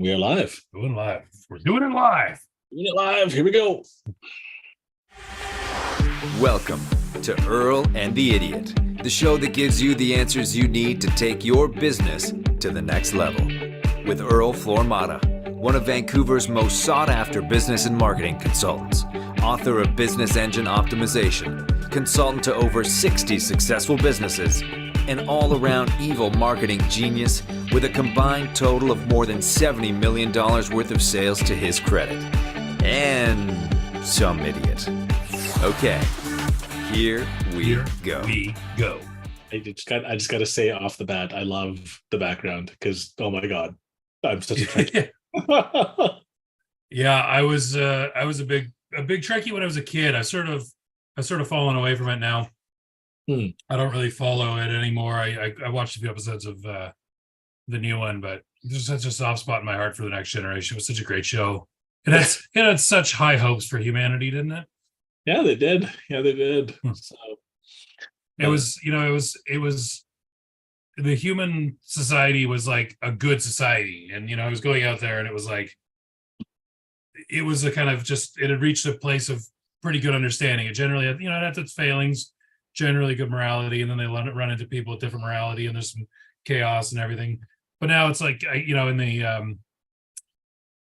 We are live. Doing live. We're doing it live. Doing it live. Here we go. Welcome to Earl and the Idiot, the show that gives you the answers you need to take your business to the next level. With Earl Flormata, one of Vancouver's most sought-after business and marketing consultants, author of Business Engine Optimization, consultant to over 60 successful businesses, an all-around evil marketing genius with a combined total of more than $70 million worth of sales to his credit. And some idiot. Okay, here we go. I just got to say off the bat, I love the background because, oh my God, I'm such a Trekkie. Yeah, I was a big Trekkie when I was a kid. I sort of fallen away from it now. I don't really follow it anymore. I watched a few episodes of the new one, but there's such a soft spot in my heart for the next generation. It was such a great show. It had such high hopes for humanity, didn't it? Yeah, they did. So it was the human society was like a good society, and I was going out there, and it was a kind of it had reached a place of pretty good understanding. It generally had, it had its failings, generally good morality, and then they run into people with different morality, and there's some chaos and everything. But now it's like, in the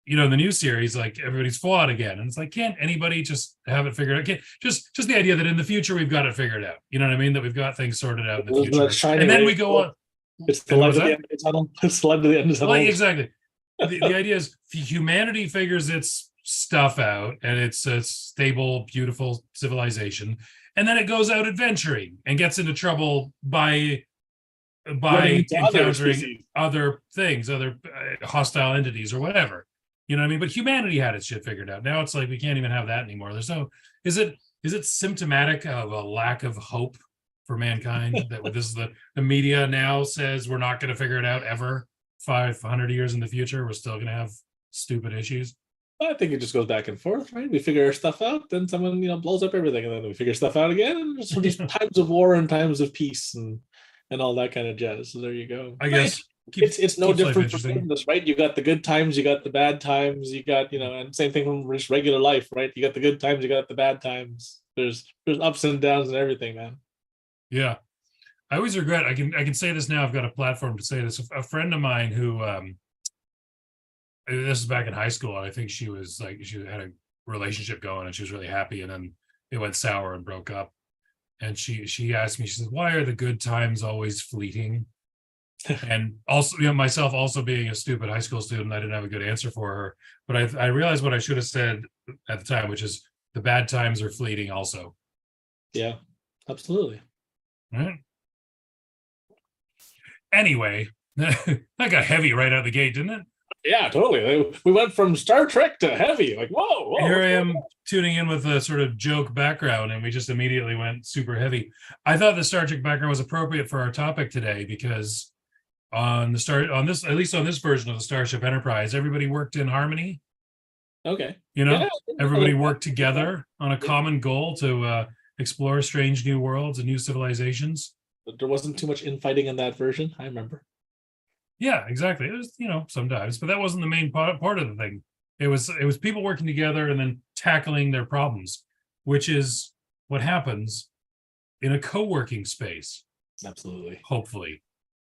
in the new series, like everybody's flawed again, and it's like, can't anybody just have it figured out? Can't just the idea that in the future we've got it figured out. You know what I mean? That we've got things sorted out in the future, and then we go on. It's the light at the end of the tunnel. It's the light at the end of the tunnel. Well, exactly. The idea is humanity figures its stuff out, and it's a stable, beautiful civilization, and then it goes out adventuring and gets into trouble by encountering other things, other hostile entities or whatever. You know what I mean? But humanity had its shit figured out. Now it's like we can't even have that anymore. There's no. Is it symptomatic of a lack of hope for mankind that this is the media now says we're not going to figure it out ever? 500 years in the future, we're still going to have stupid issues. I think it just goes back and forth, right? We figure our stuff out, then someone blows up everything, and then we figure stuff out again. And so there's times of war and times of peace and all that kind of jazz. So there you go. I guess it's no different from business, right? You got the good times, you got the bad times, you got and same thing from just regular life, right? You got the good times, you got the bad times. There's ups and downs and everything, man. Yeah, I always regret. I can say this now. I've got a platform to say this. A friend of mine who this is back in high school, and I think she had a relationship going, and she was really happy, and then it went sour and broke up. And she asked me, she said, "Why are the good times always fleeting?" And also, myself also being a stupid high school student, I didn't have a good answer for her. But I realized what I should have said at the time, which is the bad times are fleeting also. Yeah, absolutely. Right. Anyway, that got heavy right out of the gate, didn't it? Yeah, totally. We went from Star Trek to heavy. Like, whoa. Here I am tuning in with a sort of joke background, and we just immediately went super heavy. I thought the Star Trek background was appropriate for our topic today because at least on this version of the Starship Enterprise, everybody worked in harmony. Okay. Everybody worked together on a common goal to explore strange new worlds and new civilizations. But there wasn't too much infighting in that version, I remember. Yeah, exactly. It was, sometimes, but that wasn't the main part of the thing. It was people working together and then tackling their problems, which is what happens in a co-working space. Absolutely. Hopefully,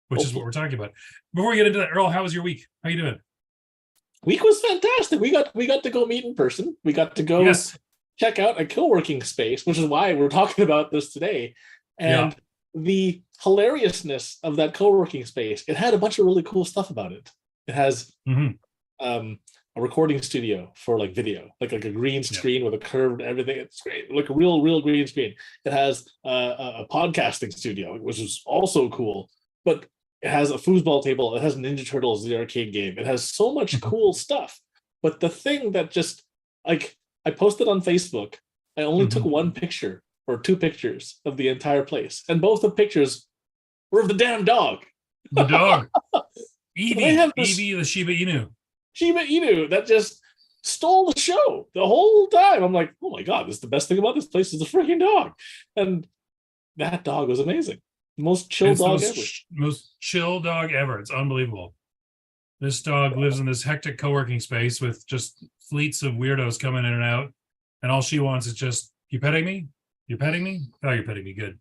which is what we're talking about. Before we get into that, Earl, how was your week? How you doing? Week was fantastic. We got to go meet in person. We got to go check out a co-working space, which is why we're talking about this today. And the hilariousness of that co-working space, it had a bunch of really cool stuff about it. It has a recording studio for like video, like a green screen with a curved everything. It's great, like a real green screen. It has a podcasting studio, which is also cool. But it has a foosball table. It has Ninja Turtles, the arcade game. It has so much cool stuff. But the thing that just I posted on Facebook, I only took one picture or two pictures of the entire place, and both the pictures were of the damn dog. The dog, Evie, the Shiba Inu that just stole the show the whole time. I'm like, oh my God, this is the best thing about this place is the freaking dog. And that dog was amazing. Most chill dog ever. Most chill dog ever. It's unbelievable. This dog lives in this hectic co-working space with just fleets of weirdos coming in and out. And all she wants is just, you petting me? You're petting me? Oh, you're petting me. Good.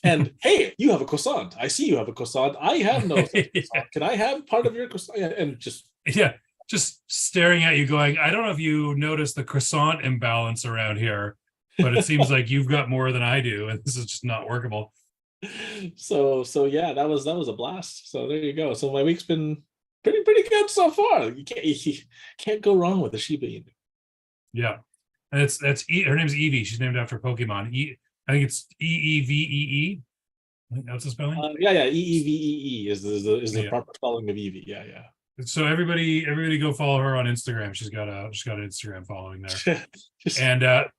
And hey, you have a croissant. I see you have a croissant. I have no croissant. Yeah. Can I have part of your croissant? And just staring at you going, I don't know if you noticed the croissant imbalance around here, but it seems like you've got more than I do, and this is just not workable. So yeah, that was a blast. So there you go. So my week's been pretty good so far. You can't go wrong with a Shiba Inu. Yeah. And her name's Eevee. She's named after Pokemon. I think it's Eevee. I think that's the spelling. Eevee is the proper spelling of Eevee. Yeah. So everybody go follow her on Instagram. She's got an Instagram following there. And I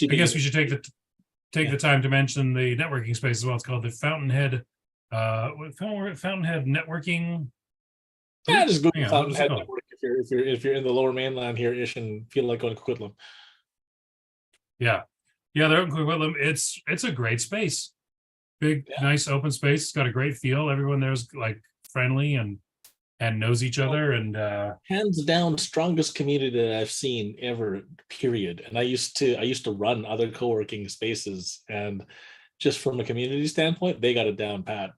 guess we should take the time to mention the networking space as well. It's called the Fountainhead Networking. Yeah, just Google Fountainhead Network if you're in the Lower Mainland here ish and feel like going to Coquitlam. Yeah, they're in Coquitlam. It's a great space, big, nice open space. It's got a great feel. Everyone there's like friendly and knows each other, and hands down strongest community that I've seen ever. Period. And I used to run other co-working spaces, and just from a community standpoint, they got it down pat.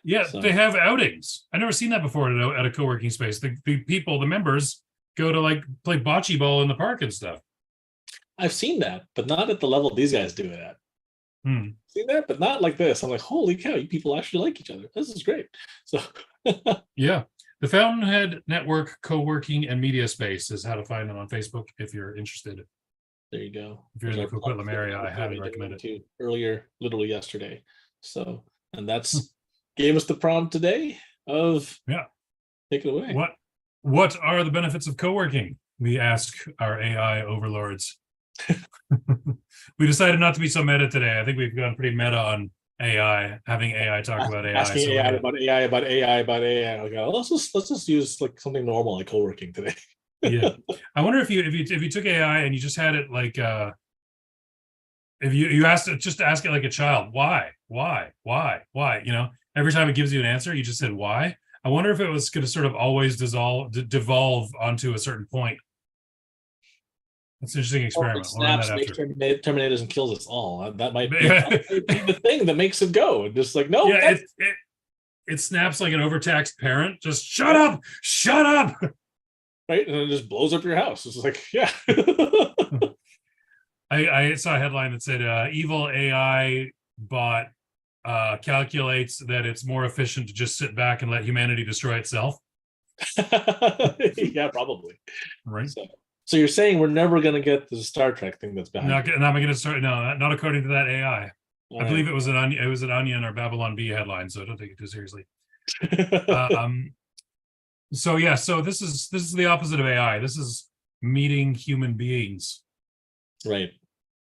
Yeah, so. They have outings. I've never seen that before at a co-working space. The people, the members, go to like play bocce ball in the park and stuff. I've seen that, but not at the level these guys do it at. Seen that, but not like this. I'm like, holy cow, you people actually like each other. This is great. So yeah. The Fountainhead Network Co-working and Media Space is how to find them on Facebook if you're interested. There you go. If you're in the Coquitlam area, I highly recommend it. Too, earlier, literally yesterday. So, and that's gave us the prompt today of take it away. What are the benefits of co-working? We ask our AI overlords. We decided not to be so meta today. I think we've gone pretty meta on AI, having AI talk about AI. Asking AI about AI. Okay, let's just use like something normal like co-working today. Yeah, I wonder if you took AI and you just had it like if you asked it, just ask it like a child, why, you know, every time it gives you an answer, you just said why. I wonder if it was going to sort of always devolve onto a certain point. It's an interesting experiment. Snaps, Terminators and kills us all. That might be the thing that makes it go. Just like, no. Yeah, it snaps like an overtaxed parent. Just shut up. Right, and it just blows up your house. It's like, yeah. I saw a headline that said evil AI bot calculates that it's more efficient to just sit back and let humanity destroy itself. Yeah, probably. Right. So you're saying we're never going to get the Star Trek thing that's behind? Not going to start. No, not according to that AI. I believe it was an Onion or Babylon Bee headline, so don't take it too seriously. So this is the opposite of AI. This is meeting human beings. Right.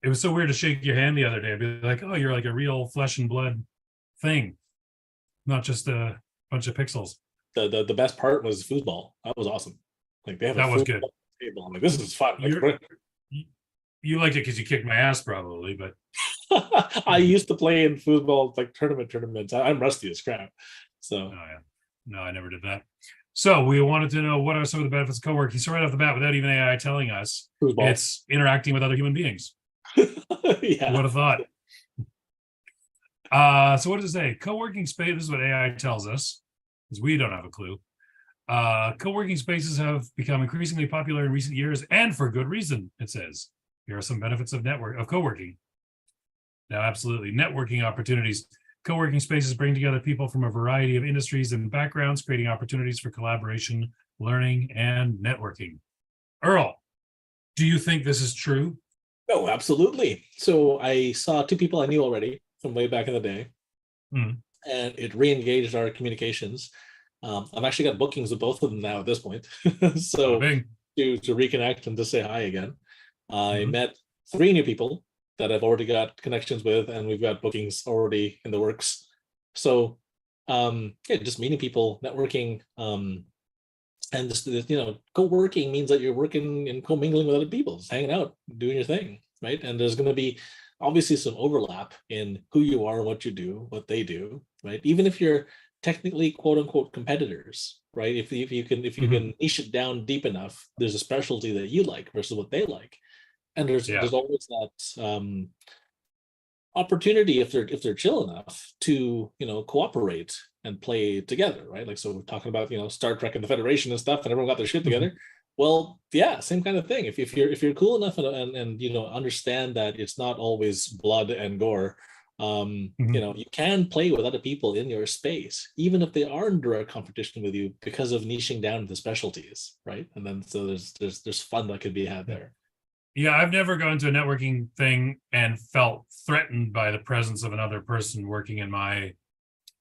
It was so weird to shake your hand the other day and be like, oh, you're like a real flesh and blood thing, not just a bunch of pixels. The best part was foosball. That was awesome. Like that was good. Table. I'm like, this is fun. Like, you liked it because you kicked my ass, probably, but I used to play in foosball like tournaments. I'm rusty as crap. So no, I never did that. So we wanted to know what are some of the benefits of co-working. So right off the bat, without even AI telling us, foosball. It's interacting with other human beings. Yeah. What a thought. So what does it say? Co-working space, this is what AI tells us, because we don't have a clue. Co-working spaces have become increasingly popular in recent years, and for good reason, it says. Here are some benefits of co-working. Now, absolutely, networking opportunities. Co-working spaces bring together people from a variety of industries and backgrounds, creating opportunities for collaboration, learning, and networking. Earl, do you think this is true? Oh, absolutely. So I saw two people I knew already from way back in the day, and it re-engaged our communications. I've actually got bookings with both of them now at this point. So to reconnect and to say hi again. I met 3 new people that I've already got connections with, and we've got bookings already in the works. So just meeting people, networking, and just, co-working means that you're working and co-mingling with other people, just hanging out, doing your thing, right? And there's going to be obviously some overlap in who you are, what you do, what they do, right? Even if you're technically quote unquote competitors, right? If you can niche it down deep enough, there's a specialty that you like versus what they like, and there's always that opportunity if they're chill enough to cooperate and play together, right? Like, so we're talking about Star Trek and the Federation and stuff, and everyone got their shit together. Well, yeah, same kind of thing. If you're cool enough and understand that it's not always blood and gore, you can play with other people in your space, even if they are in direct competition with you, because of niching down the specialties, right? And then so there's fun that could be had there. Yeah, I've never gone to a networking thing and felt threatened by the presence of another person working in my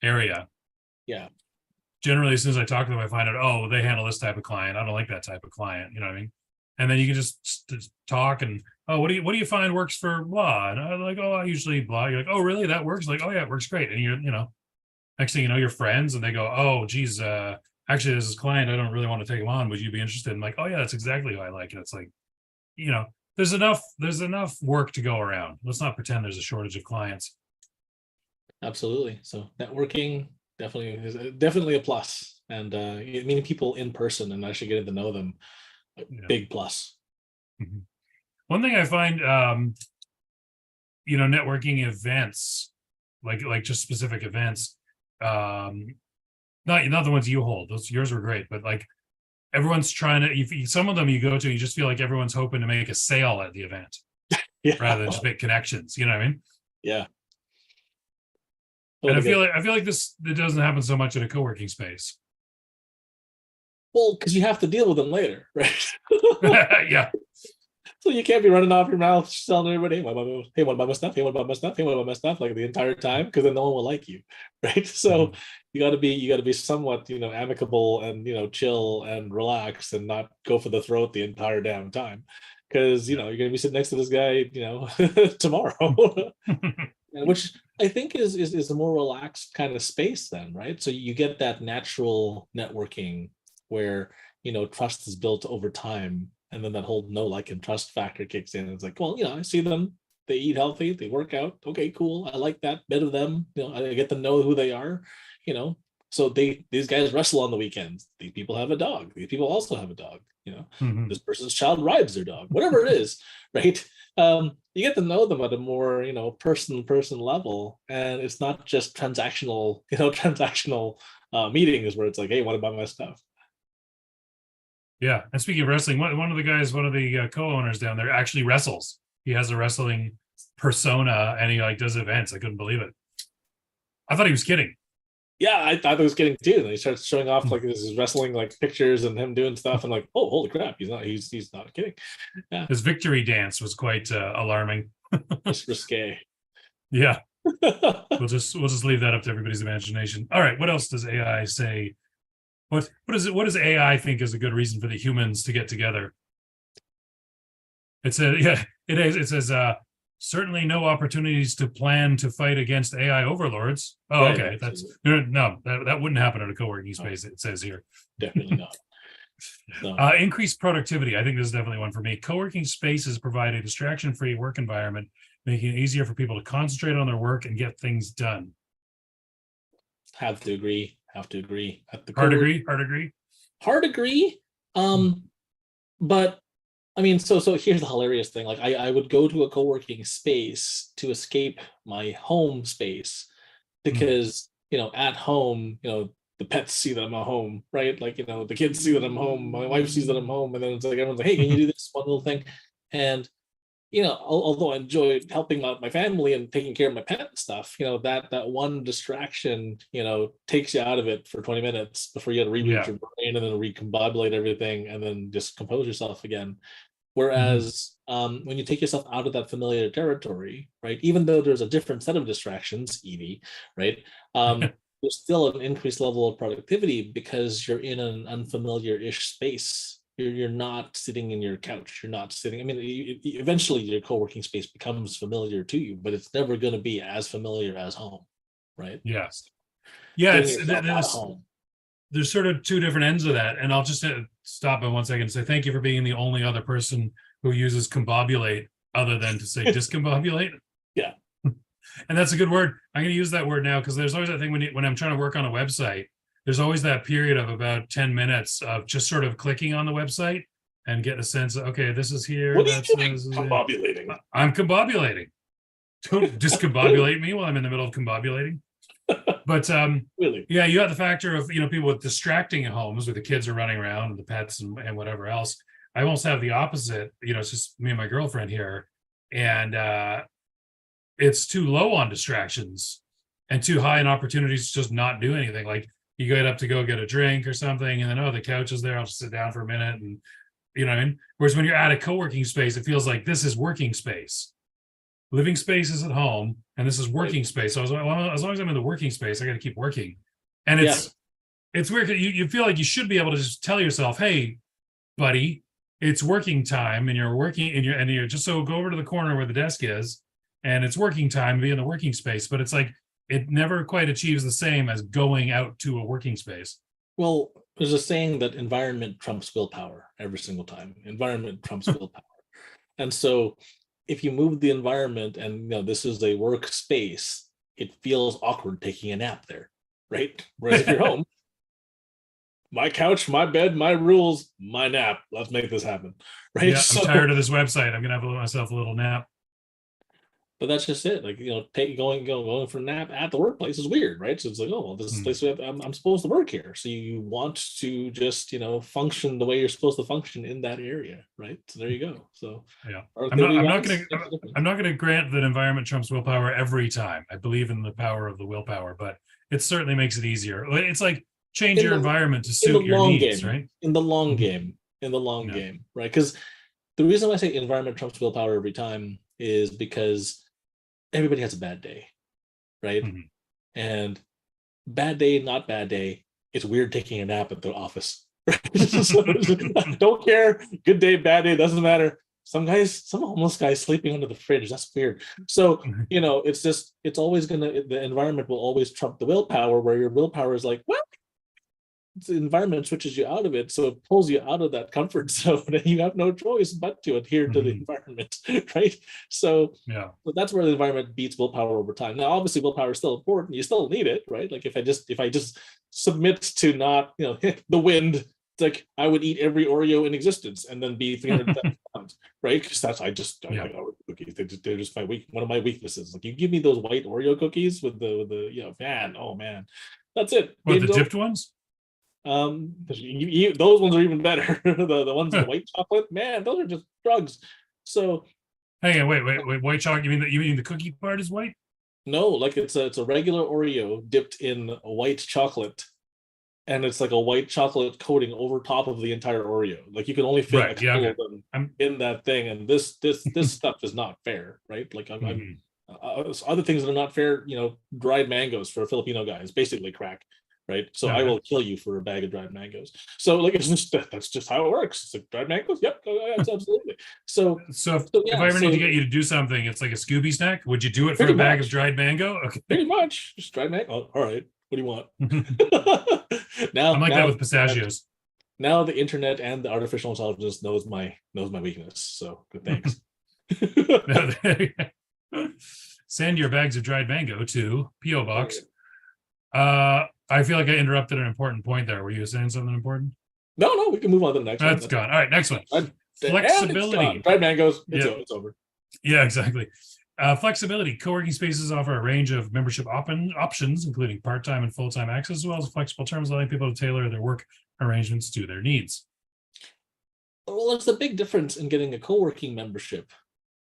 area. Yeah. Generally, as soon as I talk to them, I find out, oh, they handle this type of client. I don't like that type of client. You know what I mean? And then you can just talk and, oh, what do you find works for blah? And I'm like, oh, I usually blah. You're like, oh, really? That works? Like, oh yeah, it works great. And you're, next thing you know, you're friends, and they go, oh, geez, actually, there's this client, I don't really want to take him on. Would you be interested? And like, oh yeah, that's exactly who I like. And it's like, there's enough work to go around. Let's not pretend there's a shortage of clients. Absolutely. So networking definitely a plus, and meeting people in person and actually getting to know them, big plus. Mm-hmm. One thing I find, networking events, like just specific events, not the ones you hold. Those yours were great, but like everyone's trying to. Some of them you go to, you just feel like everyone's hoping to make a sale at the event, rather than just make connections. You know what I mean? Yeah. And I feel like it doesn't happen so much in a co-working space. Well, because you have to deal with them later, right? Yeah. So you can't be running off your mouth telling everybody, hey, what about my stuff? Hey, what about my stuff? Hey, what about my stuff? Like the entire time, because then no one will like you, right? So you got to be somewhat, amicable and and and relaxed, and not go for the throat the entire damn time, because you're going to be sitting next to this guy, tomorrow. And which I think is a more relaxed kind of space then, right? So you get that natural networking where trust is built over time, and then that whole know, like, and trust factor kicks in. It's like, well, I see them, they eat healthy, they work out, okay, cool, I like that bit of them, I get to know who they are, so these guys wrestle on the weekends, these people have a dog, these people also have a dog, this person's child rides their dog, whatever it is, right? You get to know them at a more person level, and it's not just transactional meetings where it's like, hey, what about my stuff? Yeah, and speaking of wrestling, one of the co-owners down there actually wrestles. He has a wrestling persona, and he does events. I couldn't believe it. I thought he was kidding. Yeah, I thought he was kidding too. And he starts showing off his wrestling pictures and him doing stuff. I'm like, oh, holy crap, he's not kidding. Yeah. His victory dance was quite alarming. It's risque. Yeah. We'll just leave that up to everybody's imagination. All right, what else does AI say? What does AI think is a good reason for the humans to get together? It says certainly no opportunities to plan to fight against AI overlords. Oh, right. Okay. That wouldn't happen at a co-working space. It says here. Definitely not. No. Increased productivity. I think this is definitely one for me. Co-working spaces provide a distraction-free work environment, making it easier for people to concentrate on their work and get things done. Have to agree. Hard agree. But I mean, so here's the hilarious thing. Like I would go to a co-working space to escape my home space, because at home, the pets see that I'm at home, right? Like, the kids see that I'm home, my wife sees that I'm home, and then it's like everyone's like, hey, can you do this one little thing? And although I enjoy helping out my family and taking care of my pet and stuff, that one distraction, takes you out of it for 20 minutes before you got to reboot your brain and then recombobulate everything and then just compose yourself again. Whereas when you take yourself out of that familiar territory, right, even though there's a different set of distractions, Evie, right, there's still an increased level of productivity because you're in an unfamiliar-ish space. You're not sitting in your couch. You're not sitting. I mean, eventually your co-working space becomes familiar to you, but it's never going to be as familiar as home, right? Yes. Yeah. There's sort of two different ends of that. And I'll just stop by 1 second and say thank you for being the only other person who uses combobulate other than to say discombobulate. Yeah. And that's a good word. I'm going to use that word now because there's always that thing when I'm trying to work on a website, there's always that period of about 10 minutes of just sort of clicking on the website and getting a sense of, okay, this is here. What are you doing? Combobulating. I'm combobulating. Don't discombobulate me while I'm in the middle of combobulating. But Really? yeah, you have the factor of, people with distracting homes where the kids are running around and the pets and whatever else. I almost have the opposite. It's just me and my girlfriend here, and it's too low on distractions and too high in opportunities to just not do anything. Like you get up to go get a drink or something, and then the couch is there. I'll just sit down for a minute, and you know what I mean. Whereas when you're at a co-working space, it feels like this is working space. Living space is at home, and this is working space. So as long as I'm in the working space, I got to keep working. And it's weird. You feel like you should be able to just tell yourself, "Hey, buddy, it's working time," and you're working, and you're just so go over to the corner where the desk is, and it's working time. Be in the working space, but it's like it never quite achieves the same as going out to a working space. Well, there's a saying that environment trumps willpower every single time. Environment trumps willpower, and so. If you move the environment and this is a workspace, it feels awkward taking a nap there, right? Whereas if you're home, my couch, my bed, my rules, my nap. Let's make this happen, right? Yeah, I'm tired of this website. I'm gonna have myself a little nap. But that's just it. Like going for a nap at the workplace is weird, right? So it's like, oh, well, this is the place I'm supposed to work here. So you want to just function the way you're supposed to function in that area, right? So there you go. So yeah, I'm not gonna grant that environment trumps willpower every time. I believe in the power of the willpower, but it certainly makes it easier. It's like change your environment to suit your needs, right? In the long game, right? Because the reason why I say environment trumps willpower every time is because everybody has a bad day, right? Mm-hmm. And bad day, not bad day. It's weird taking a nap at the office. Don't care. Good day, bad day, doesn't matter. Some homeless guys sleeping under the fridge. That's weird. So, it's always the environment will always trump the willpower, where your willpower is like, well, the environment switches you out of it, so it pulls you out of that comfort zone, and you have no choice but to adhere to the environment, right? So that's where the environment beats willpower over time. Now, obviously, willpower is still important. You still need it, right? Like if I just submit to not, hit the wind, it's like I would eat every Oreo in existence and then be 300 pounds, right? Because I like Oreo cookies. They're just one of my weaknesses. Like you give me those white Oreo cookies with the man, that's it. What, the dipped ones? Those ones are even better. the ones with white chocolate, man, those are just drugs. So hang on, wait, white chocolate, you mean the cookie part is white? No, like it's a regular Oreo dipped in a white chocolate, and it's like a white chocolate coating over top of the entire Oreo. Like you can only fit a couple of them in that thing, and this stuff is not fair, right? Like other things that are not fair, dried mangoes for a Filipino guy is basically crack. Right, so I will kill you for a bag of dried mangoes. So like that's just how it works. It's like dried mangoes. Yep, absolutely. So if I ever need to get you to do something, it's like a Scooby snack. Would you do it for a bag of dried mango? Okay, pretty much just dried mango. Oh, all right. What do you want? I'm like that with pistachios. Now the internet and the artificial intelligence knows my weakness. So good thanks. Send your bags of dried mango to P.O. Box. I feel like I interrupted an important point there. Were you saying something important? No, we can move on to the next one. That's gone. All right, next one. Flexibility. Dried mangoes. It's over. Yeah, exactly. Flexibility. Co-working spaces offer a range of membership options, including part-time and full-time access, as well as flexible terms, allowing people to tailor their work arrangements to their needs. Well, there's a big difference in getting a co-working membership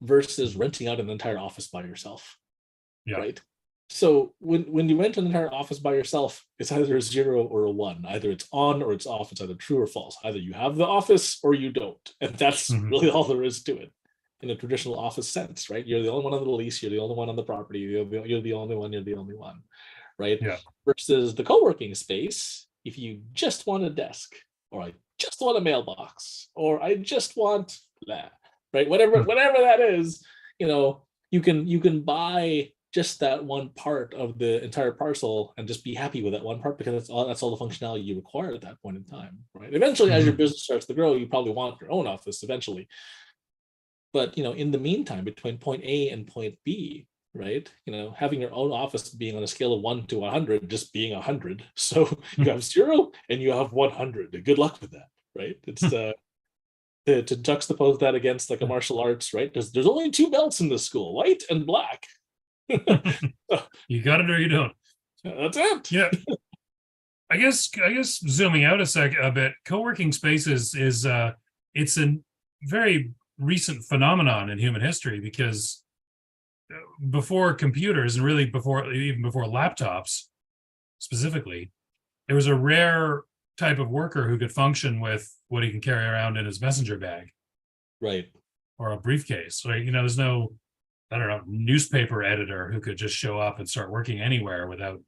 versus renting out an entire office by yourself. Yeah. Right? So when you rent an entire office by yourself, it's either a 0 or a 1. Either it's on or it's off. It's either true or false. Either you have the office or you don't. And that's really all there is to it in a traditional office sense, right? You're the only one on the lease. You're the only one on the property. You're the only one, right? Yeah. Versus the co-working space, if you just want a desk, or I just want a mailbox, or I just want blah, right? Whatever that is, you can buy just that one part of the entire parcel and just be happy with that one part, because that's all the functionality you require at that point in time, right? Eventually, as your business starts to grow, you probably want your own office eventually. But in the meantime, between point A and point B, right? Having your own office being on a scale of 1 to 100, just being 100. So you have 0 and you have 100. Good luck with that, right? It's to juxtapose that against like a martial arts, right? There's only 2 belts in this school, white and black. You got it or you don't. That's it. Yeah. I guess zooming out a bit, co-working spaces is it's a very recent phenomenon in human history, because before computers, and really even before laptops specifically, there was a rare type of worker who could function with what he can carry around in his messenger bag, right, or a briefcase, right? There's no, I don't know, newspaper editor who could just show up and start working anywhere without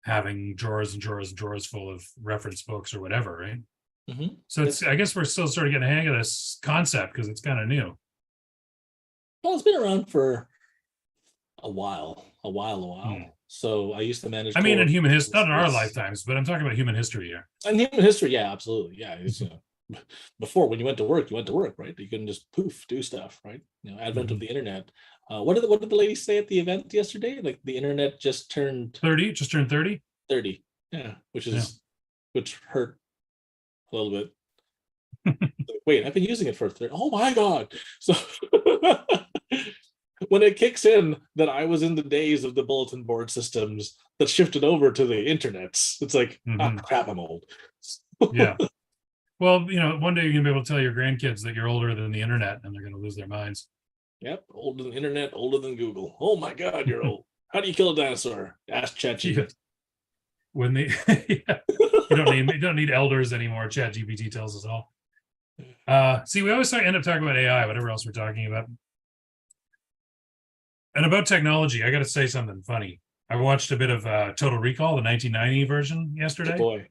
having drawers and drawers and drawers full of reference books or whatever, right? Mm-hmm. So I guess we're still sort of getting a hang of this concept because it's kind of new. Well, it's been around for a while. So I used to manage. I mean, in human history, not in our lifetimes, but I'm talking about human history here. In human history, yeah, absolutely, yeah. It's, before, when you went to work, right? You couldn't just do stuff, right? Advent of the internet. What did the lady say at the event yesterday? Like the internet just turned 30. Just turned 30. 30, yeah, which hurt a little bit. Like, wait, I've been using it for 30. Oh my god! So when it kicks in that I was in the days of the bulletin board systems that shifted over to the internets, it's like, crap, I'm old. Yeah. Well, one day you're gonna be able to tell your grandkids that you're older than the internet, and they're gonna lose their minds. Yep, older than internet, older than Google. Oh my god, you're old. How do you kill a dinosaur? Ask ChatGPT. Yeah. When they, you don't need elders anymore. ChatGPT tells us all. See, we always end up talking about AI, whatever else we're talking about. And about technology, I got to say something funny. I watched a bit of Total Recall, the 1990 version yesterday. Good boy.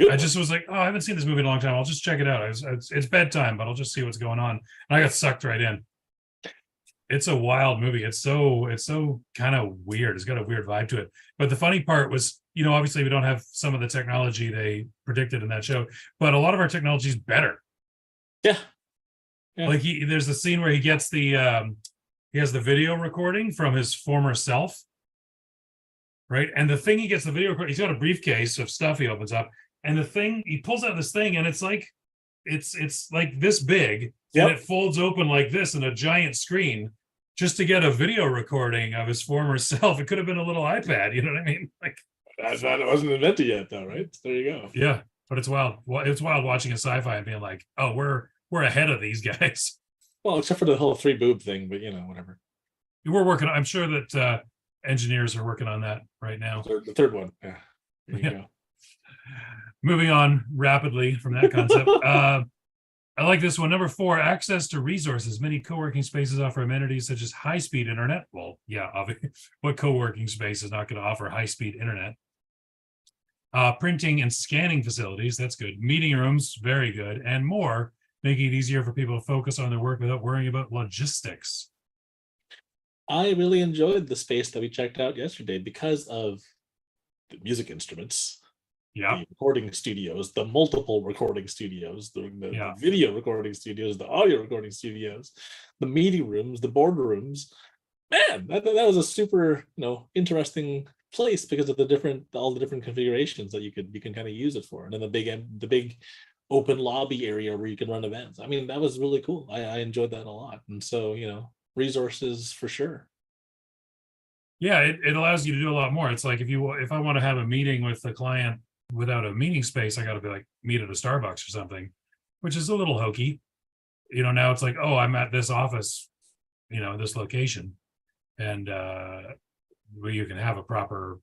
I just was like, oh, I haven't seen this movie in a long time. I'll just check it out. It's bedtime, but I'll just see what's going on. And I got sucked right in. It's a wild movie. It's so kind of weird. It's got a weird vibe to it. But the funny part was, obviously we don't have some of the technology they predicted in that show, but a lot of our technology is better. Yeah. Like there's the scene where he gets he has the video recording from his former self, right? And the thing he gets the video recording, he's got a briefcase of stuff he opens up, and he pulls out this thing, and it's like this big, and it folds open like this in a giant screen just to get a video recording of his former self. It could have been a little iPad, you know what I mean? Like, it wasn't invented yet, though, right? There you go. Yeah, but it's wild. It's wild watching a sci-fi and being like, oh, we're ahead of these guys. Well, except for the whole 3 boob thing, but whatever. We're working. I'm sure that engineers are working on that right now. The third one. Yeah. There you go. Moving on rapidly from that concept. I like this one. Number 4, access to resources. Many co-working spaces offer amenities such as high-speed internet. Well, yeah, obviously, what co-working space is not going to offer high-speed internet? Printing and scanning facilities. That's good. Meeting rooms. Very good. And more, making it easier for people to focus on their work without worrying about logistics. I really enjoyed the space that we checked out yesterday because of the music instruments, the recording studios, the multiple recording studios, the video recording studios, the audio recording studios, the meeting rooms, the boardrooms. Man, that was a super interesting place because of all the different configurations that you can kind of use it for, and then the big open lobby area where you can run events. I mean, that was really cool. I enjoyed that a lot, and so resources for sure. Yeah, it allows you to do a lot more. It's like if I want to have a meeting with a client without a meeting space, I got to be like meet at a Starbucks or something, which is a little hokey. Now it's like, oh, I'm at this office, this location, and where you can have a proper,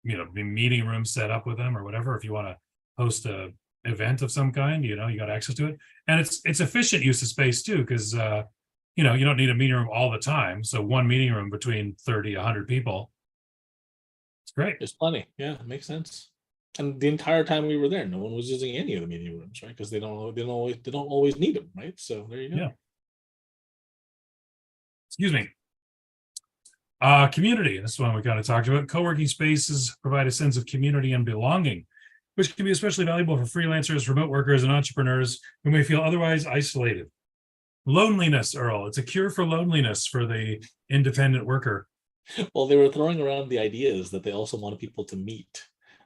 meeting room set up with them or whatever. If you want to host a event of some kind, you got access to it, and it's efficient use of space too, because you don't need a meeting room all the time. So one meeting room between 30, 100 people. It's great. There's plenty. Yeah, it makes sense. And the entire time we were there, no one was using any of the meeting rooms, right? Because they don't always need them, right? So there you go. Yeah. Excuse me. Community. This is one we kind of talked about. Co-working spaces provide a sense of community and belonging, which can be especially valuable for freelancers, remote workers, and entrepreneurs who may feel otherwise isolated. Loneliness, Earl. It's a cure for loneliness for the independent worker. Well, they were throwing around the ideas that they also wanted people to meet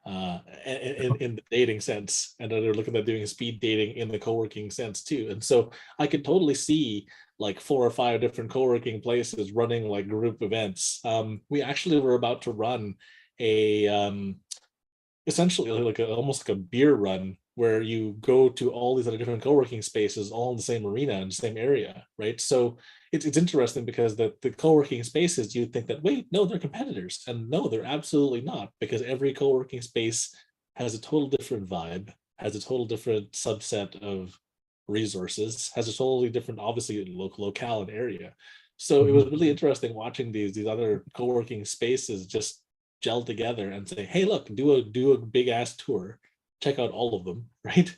in the dating sense, and they're looking at doing speed dating in the co-working sense too. And so I could totally see like 4 or 5 different co-working places running like group events. We actually were about to run a essentially like almost like a beer run where you go to all these other different co-working spaces all in the same arena in the same area, right? So it's interesting because the co-working spaces, you think that, wait, no, they're competitors, and no, they're absolutely not, because every co-working space has a total different vibe, has a total different subset of resources, has a totally different, obviously, locale and area. So it was really interesting watching these other co-working spaces just gel together and say, hey, look, do a big ass tour, check out all of them, right?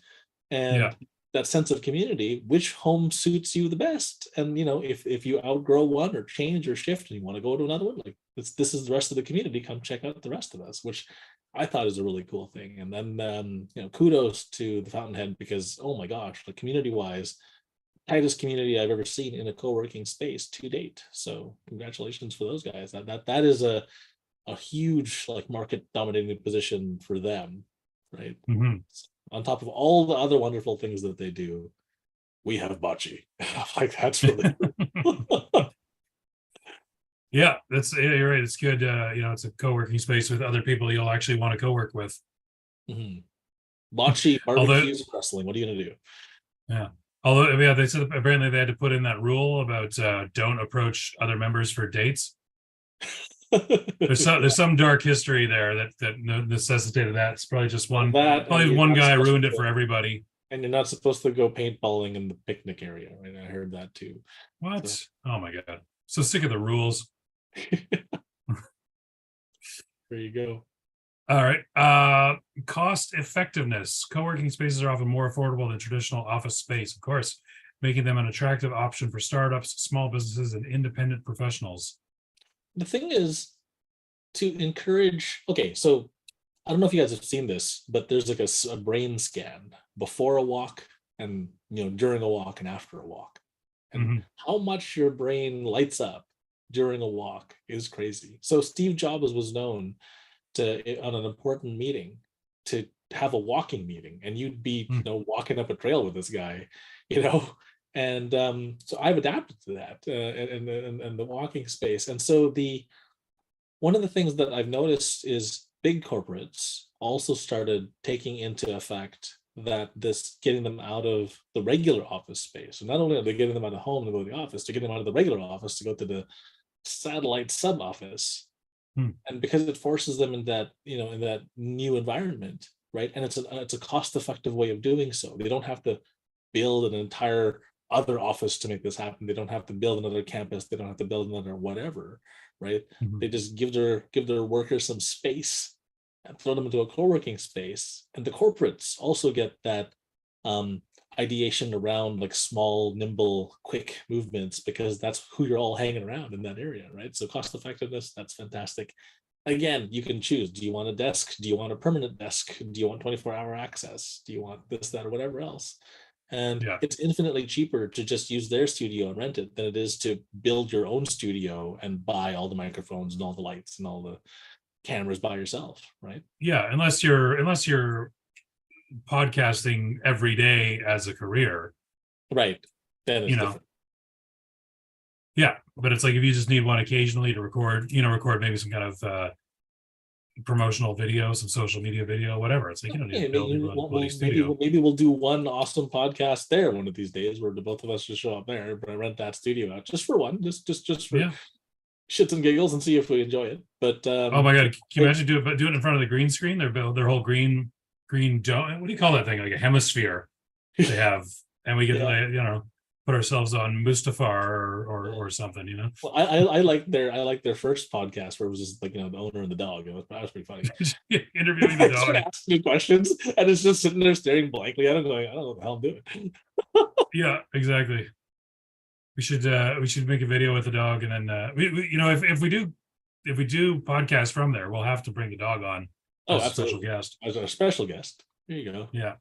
And that sense of community, which home suits you the best. And if you outgrow one or change or shift and you want to go to another one, like this is the rest of the community, come check out the rest of us, which I thought is a really cool thing. And then kudos to the Fountainhead, because oh my gosh, like community wise, tightest community I've ever seen in a co-working space to date. So congratulations for those guys. That is a huge like market dominating position for them, right? On top of all the other wonderful things that they do, we have bocce. Like that's really Yeah, you're right. It's good. It's a co-working space with other people you'll actually want to co-work with. Bocce, barbecues, wrestling. What are you gonna do? Yeah. Although they said apparently they had to put in that rule about don't approach other members for dates. There's some dark history there that necessitated that. It's probably just one guy ruined it for everybody. And you're not supposed to go paintballing in the picnic area, right? I heard that too. What? So. Oh my god! So sick of the rules. There you go. All right. Cost effectiveness. Co-working spaces are often more affordable than traditional office space, of course, making them an attractive option for startups, small businesses, and independent professionals. The thing is to encourage, okay, so I don't know if you guys have seen this, but there's like a brain scan before a walk and during a walk and after a walk. And how much your brain lights up during a walk is crazy. So Steve Jobs was known to, on an important meeting, to have a walking meeting, and you'd be walking up a trail with this guy, and so I've adapted to that in the walking space. And so one of the things that I've noticed is big corporates also started taking into effect that this getting them out of the regular office space. So not only are they getting them out of home to go to the office, they're getting them out of the regular office to go to the satellite sub office. And because it forces them in that new environment, right? And it's a cost-effective way of doing so. They don't have to build an entire other office to make this happen. They don't have to build another campus. They don't have to build another whatever, right? They just give their workers some space and throw them into a co-working space. And the corporates also get that ideation around like small, nimble, quick movements, because that's who you're all hanging around in that area, right? So cost effectiveness, that's fantastic. Again, you can choose. Do you want a desk? Do you want a permanent desk? Do you want 24-hour access? Do you want this, that, or whatever else? And it's infinitely cheaper to just use their studio and rent it than it is to build your own studio and buy all the microphones and all the lights and all the cameras by yourself, right? Yeah, unless you're podcasting every day as a career, right? Then it's different. Yeah, but it's like if you just need one occasionally to record maybe some kind of promotional video, some social media video, whatever. It's like you don't need to build maybe we'll do one awesome podcast there one of these days where the both of us just show up there, but I rent that studio out just for one, just for shits and giggles and see if we enjoy it. But oh my god, can you imagine do it in front of the green screen? Their whole green dome. What do you call that thing? Like a hemisphere they have, and we get put ourselves on Mustafar or something, Well, I like their first podcast where it was just like the owner and the dog. That was pretty funny. Interviewing the dog, asking questions, and it's just sitting there staring blankly at him, going, "I don't know what the hell I'm doing." Yeah, exactly. We should make a video with the dog, and then if we do podcast from there, we'll have to bring the dog on as a special guest. As a special guest. There you go. Yeah.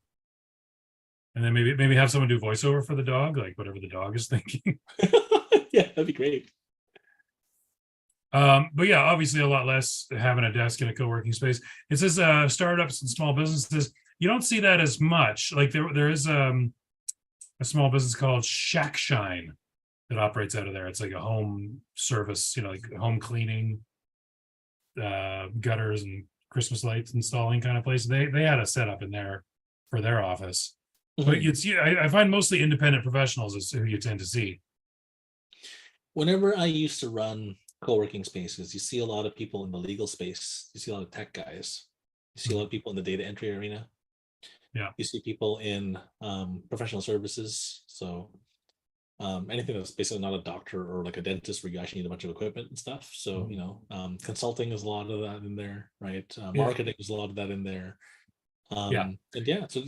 And then maybe have someone do voiceover for the dog, like whatever the dog is thinking. Yeah, that'd be great. But yeah, obviously a lot less having a desk in a co-working space. It says startups and small businesses. You don't see that as much. Like there is a small business called Shack Shine that operates out of there. It's like a home service, like home cleaning, gutters and Christmas lights installing kind of place. They had a setup in there for their office. But I find mostly independent professionals is who you tend to see. Whenever I used to run co-working spaces, you see a lot of people in the legal space. You see a lot of tech guys. You see a lot of people in the data entry arena. Yeah. You see people in professional services. So anything that's basically not a doctor or like a dentist where you actually need a bunch of equipment and stuff. So, consulting is a lot of that in there, right? Marketing is a lot of that in there. And so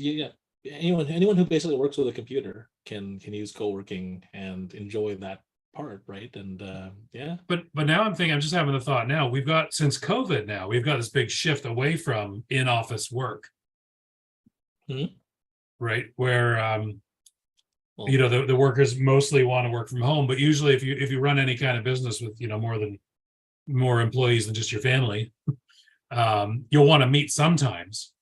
anyone who basically works with a computer can use co-working and enjoy that part, right? And but now I'm just having the thought now, we've got, since COVID, now we've got this big shift away from in-office work, right, where the workers mostly want to work from home, but usually if you run any kind of business with more employees than just your family, you'll want to meet sometimes.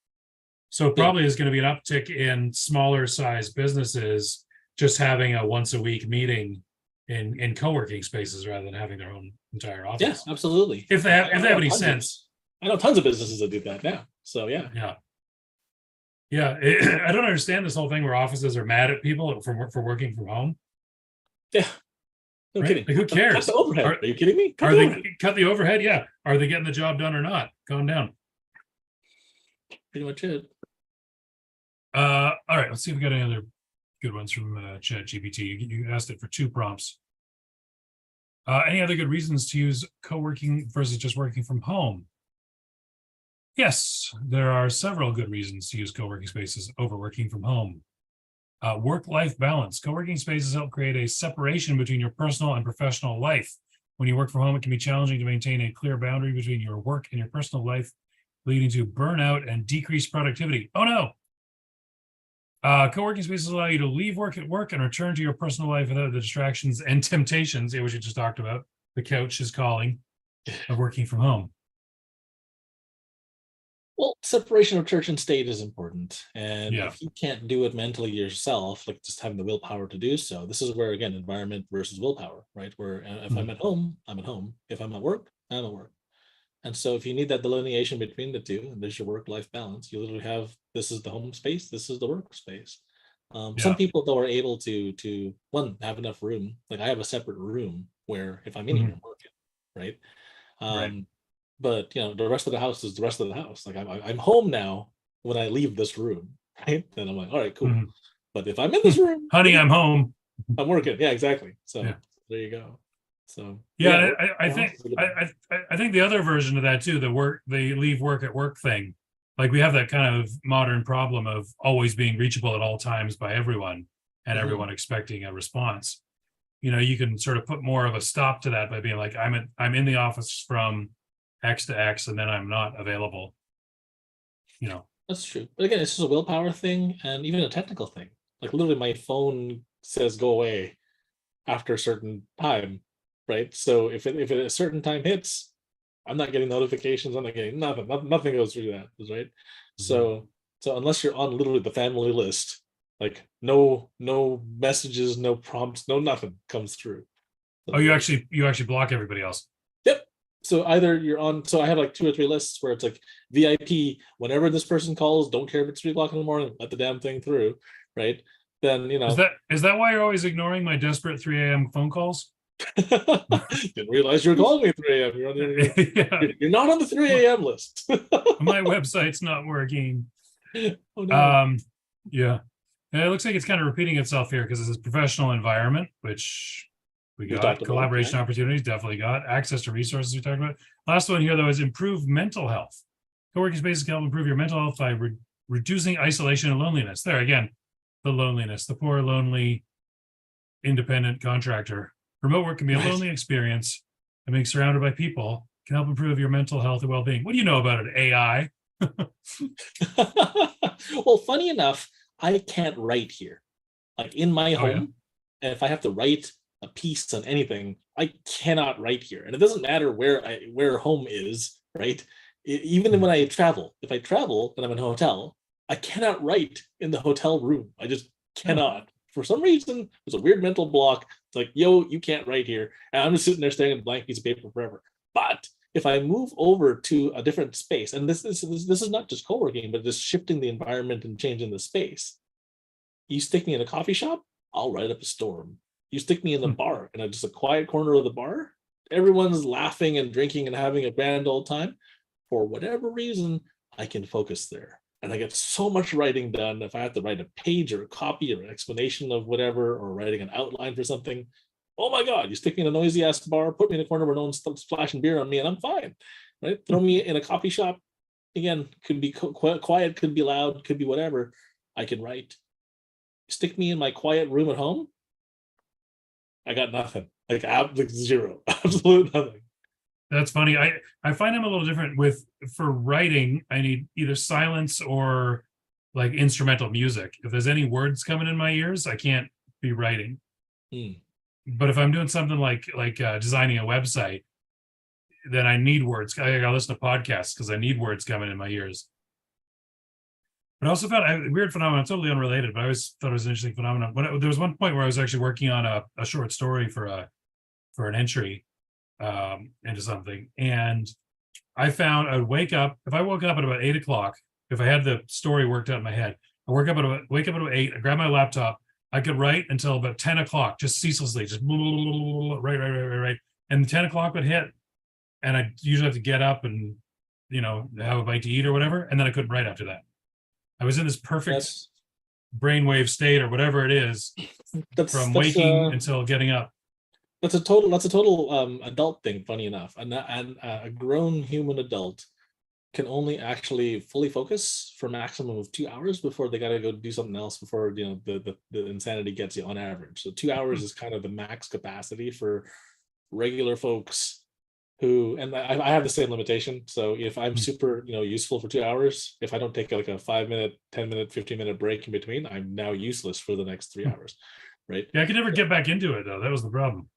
So probably is going to be an uptick in smaller size businesses just having a once a week meeting in co-working spaces rather than having their own entire office. Yeah, absolutely. If they have any sense. I know tons of businesses that do that now. So yeah. I don't understand this whole thing where offices are mad at people for working from home. Yeah. No kidding. Like, who cares? Cut the overhead. Are you kidding me? Cut the overhead? Yeah. Are they getting the job done or not? Calm down. Pretty much it. All right. Let's see if we got any other good ones from ChatGPT. You asked it for 2 prompts. Any other good reasons to use co-working versus just working from home? Yes, there are several good reasons to use co-working spaces over working from home. Work-life balance. Co-working spaces help create a separation between your personal and professional life. When you work from home, it can be challenging to maintain a clear boundary between your work and your personal life, leading to burnout and decreased productivity. Oh no! Co-working spaces allow you to leave work at work and return to your personal life without the distractions and temptations, which you just talked about. The couch is calling, of working from home. Well, separation of church and state is important. And Yeah. if you can't do it mentally yourself, like just having the willpower to do so, this is where, again, environment versus willpower, right? Where if I'm at home, I'm at home. If I'm at work, I'm at work. And so if you need that delineation between the two, and there's your work-life balance, you literally have, this is the home space, this is the workspace. Some people though are able to one, have enough room. Like I have a separate room where if I'm in here, I'm working, right? Right. But the rest of the house is the rest of the house. Like I'm home now when I leave this room, right? Then I'm like, all right, cool. But if I'm in this room, honey, I'm home. I'm working. Yeah, exactly. So there you go. So I think the other version of that too, the leave work at work thing, like we have that kind of modern problem of always being reachable at all times by everyone and everyone expecting a response. You can sort of put more of a stop to that by being like, I'm in the office from X to X and then I'm not available. That's true. But again, it's just a willpower thing and even a technical thing. Like literally my phone says go away after a certain time. Right. So if a certain time hits, I'm not getting notifications. I'm not getting nothing. Nothing goes through that. Right. So unless you're on literally the family list, like no messages, no prompts, no nothing comes through. Oh, you actually block everybody else. Yep. So either you're on. So I have like 2 or 3 lists where it's like VIP. Whenever this person calls, don't care if it's 3 o'clock in the morning. Let the damn thing through. Right. Then is that why you're always ignoring my desperate 3 a.m. phone calls? Didn't realize you were calling me at 3 a.m. You're not on the 3 a.m. list. My website's not working. Oh, no. Yeah. And it looks like it's kind of repeating itself here because it's a professional environment, which we got. Collaboration opportunities, definitely got. Access to resources we talked about. Last one here, though, is improve mental health. Co-working spaces can help improve your mental health by reducing isolation and loneliness. There again, the loneliness, the poor, lonely, independent contractor. Remote work can be a lonely experience, and being surrounded by people can help improve your mental health and well-being. What do you know about it, AI? Well, funny enough, I can't write here. Like in my home, and if I have to write a piece on anything, I cannot write here. And it doesn't matter where home is, right? Even when I travel, if I travel and I'm in a hotel, I cannot write in the hotel room. I just cannot. For some reason, there's a weird mental block. It's like, yo, you can't write here. And I'm just sitting there staring at a blank piece of paper forever. But if I move over to a different space, and this is not just co-working, but just shifting the environment and changing the space. You stick me in a coffee shop, I'll write up a storm. You stick me in the bar, and just a quiet corner of the bar, everyone's laughing and drinking and having a grand old time. For whatever reason, I can focus there. And I get so much writing done. If I have to write a page or a copy or an explanation of whatever, or writing an outline for something, oh my God, you stick me in a noisy ass bar, put me in a corner where no one's splashing beer on me, and I'm fine. Right? Throw me in a coffee shop, again, could be quiet, could be loud, could be whatever. I can write. Stick me in my quiet room at home, I got nothing. Like zero, absolute nothing. That's funny. I find I'm a little different for writing. I need either silence or like instrumental music. If there's any words coming in my ears, I can't be writing. But if I'm doing something like designing a website, then I need words. I gotta listen to podcasts because I need words coming in my ears. But I also found a weird phenomenon, totally unrelated, but I always thought it was an interesting phenomenon. There was one point where I was actually working on a short story for an entry into something, and I found I'd wake up, if I woke up at about 8 o'clock, if I had the story worked out in my head, I wake up at about 8, I grab my laptop, I could write until about 10 o'clock, just ceaselessly, just right. And 10 o'clock would hit, and I usually have to get up and, have a bite to eat or whatever, and then I couldn't write after that. I was in this perfect brainwave state or whatever it is from waking until getting up. That's a total adult thing, funny enough. And a grown human adult can only actually fully focus for a maximum of 2 hours before they got to go do something else before the insanity gets you on average. So 2 hours is kind of the max capacity for regular folks who, and I have the same limitation. So if I'm super useful for 2 hours, if I don't take like a 5-minute, 10-minute, 15-minute break in between, I'm now useless for the next 3 hours, right? Yeah, I could never get back into it though. That was the problem.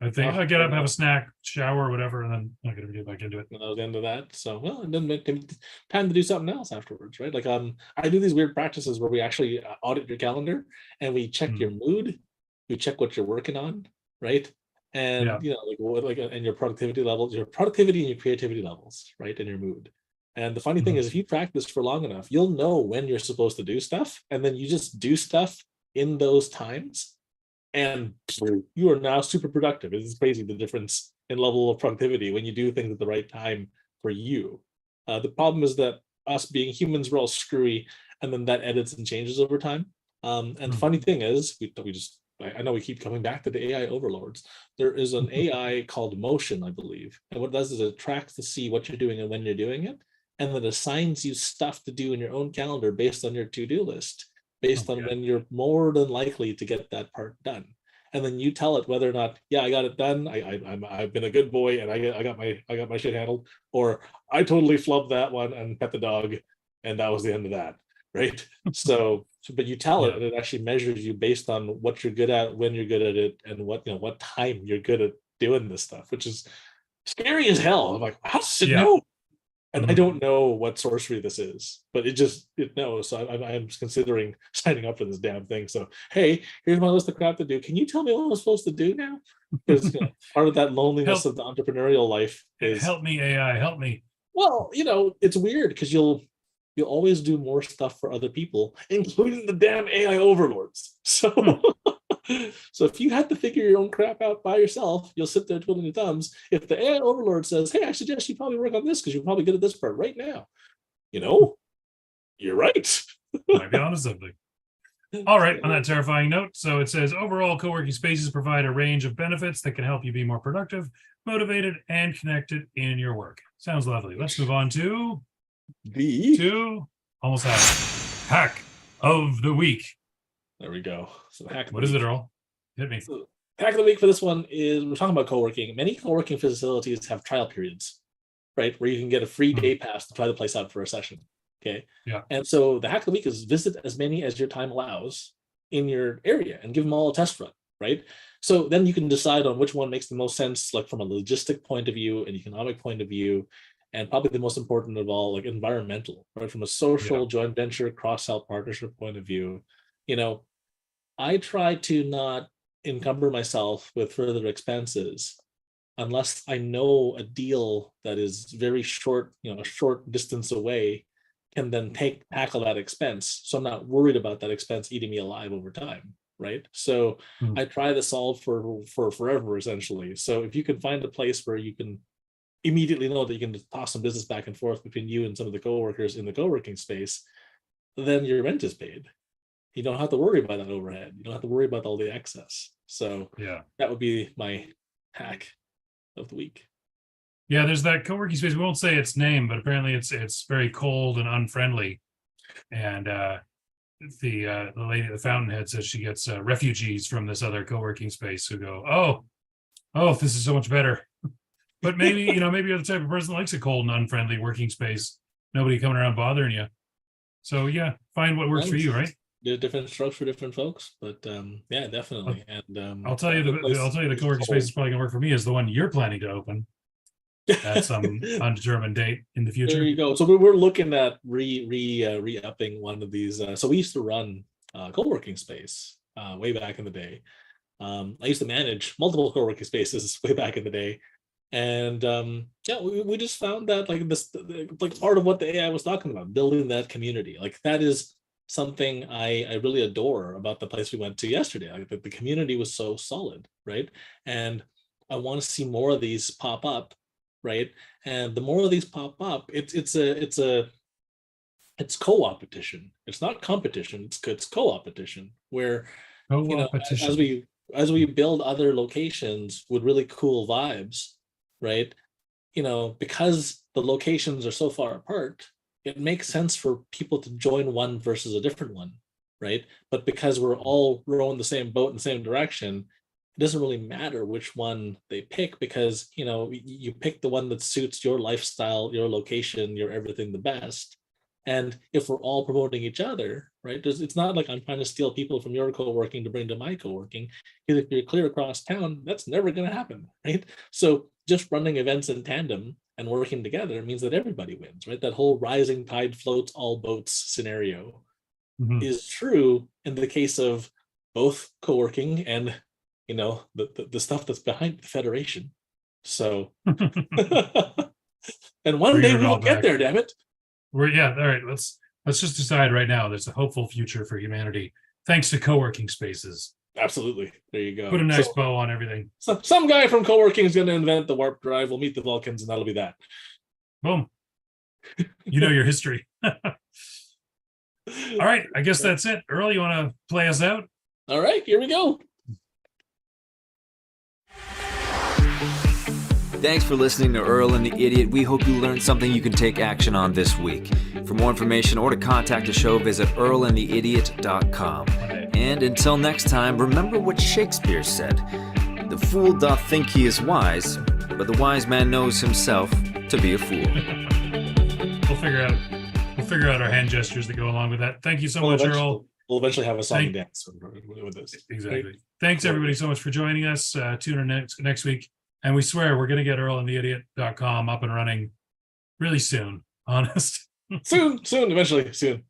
I think I get up, have a snack, shower, or whatever, and then I'm not gonna get back into it. And I was into that. So and then time to do something else afterwards, right? Like I do these weird practices where we actually audit your calendar and we check your mood, we check what you're working on, right? And and your productivity levels, your productivity and your creativity levels, right? And your mood. And the funny thing is, if you practice for long enough, you'll know when you're supposed to do stuff, and then you just do stuff in those times. And you are now super productive. It's crazy the difference in level of productivity when you do things at the right time for you. The problem is that us being humans, we're all screwy, and then that edits and changes over time. And the funny thing is, I know we keep coming back to the AI overlords. There is an AI called Motion, I believe. And what it does is it tracks to see what you're doing and when you're doing it, and then assigns you stuff to do in your own calendar based on your to-do list, based on when you're more than likely to get that part done. And then you tell it whether or not, I got it done. I've been a good boy and I got my shit handled, or I totally flubbed that one and pet the dog, and that was the end of that, right? But you tell it, and it actually measures you based on what you're good at, when you're good at it, and what time you're good at doing this stuff, which is scary as hell. I'm like, how does it know? And I don't know what sorcery this is, but it knows. So I'm considering signing up for this damn thing. So, hey, here's my list of crap to do. Can you tell me what I'm supposed to do now? Because part of that loneliness of the entrepreneurial life is, help me, AI, help me. Well, it's weird because you'll always do more stuff for other people, including the damn AI overlords. So so if you had to figure your own crap out by yourself, you'll sit there twiddling your thumbs. If the AI overlord says, hey, I suggest you probably work on this because you're probably good at this part right now, you're right. Might be onto something. All right, on that terrifying note, so it says, overall, co-working spaces provide a range of benefits that can help you be more productive, motivated, and connected in your work. Sounds lovely. Let's move on to almost hack of the week. There we go. So what is it, Earl? Hit me. So hack of the week for this one is, we're talking about co-working. Many co-working facilities have trial periods, right? Where you can get a free day pass to try the place out for a session. Okay. Yeah. And so the hack of the week is visit as many as your time allows in your area and give them all a test run, right? So then you can decide on which one makes the most sense, like from a logistic point of view, an economic point of view, and probably the most important of all, like environmental, right? From a social joint venture, cross-sell partnership point of view, I try to not encumber myself with further expenses unless I know a deal that is very short, a short distance away can then tackle that expense. So I'm not worried about that expense eating me alive over time, right? So I try to solve for forever, essentially. So if you can find a place where you can immediately know that you can toss some business back and forth between you and some of the coworkers in the co-working space, then your rent is paid. You don't have to worry about that overhead. You don't have to worry about all the excess. So that would be my hack of the week. Yeah, there's that co-working space. We won't say its name, but apparently it's very cold and unfriendly. And the lady at the Fountainhead says she gets refugees from this other co-working space who go, oh, this is so much better. But maybe maybe you're the type of person that likes a cold and unfriendly working space. Nobody coming around bothering you. So find what works for you, right? There's different strokes for different folks, but definitely. And I'll tell you the co-working space is probably gonna work for me is the one you're planning to open at some undetermined date in the future. There you go. So we're looking at re-upping one of these. So we used to run co-working space way back in the day. I used to manage multiple co-working spaces way back in the day. And we just found that like part of what the AI was talking about, building that community, like that is something I really adore about the place we went to yesterday. Like the community was so solid, right? And I want to see more of these pop up, right? And the more of these pop up, it's co-opetition. It's not competition. It's co-opetition where as we build other locations with really cool vibes, right? Because the locations are so far apart, it makes sense for people to join one versus a different one, right? But because we're all rowing the same boat in the same direction, it doesn't really matter which one they pick because, you pick the one that suits your lifestyle, your location, your everything the best. And if we're all promoting each other, right? It's not like I'm trying to steal people from your co-working to bring to my co-working. If you're clear across town, that's never going to happen, right? So just running events in tandem and working together means that everybody wins, right? That whole rising tide floats all boats scenario is true in the case of both co-working and, the stuff that's behind the federation. So, and one day we'll get there, damn it. All right. Let's just decide right now. There's a hopeful future for humanity thanks to co-working spaces. Absolutely. There you go. Put a nice bow on everything. Some guy from co-working is going to invent the warp drive. We'll meet the Vulcans, and that'll be that. Boom. You know your history. All right. I guess that's it. Earl, you want to play us out? All right. Here we go. Thanks for listening to Earl and the Idiot. We hope you learned something you can take action on this week. For more information or to contact the show, visit earlandtheidiot.com. And until next time, remember what Shakespeare said. The fool doth think he is wise, but the wise man knows himself to be a fool. We'll figure out our hand gestures that go along with that. Thank you so much, Earl. We'll eventually have a song and dance with this. Exactly. Thanks everybody so much for joining us. Tune in next week. And we swear we're going to get earlandtheidiot.com up and running really soon. Honest. Soon, eventually, soon.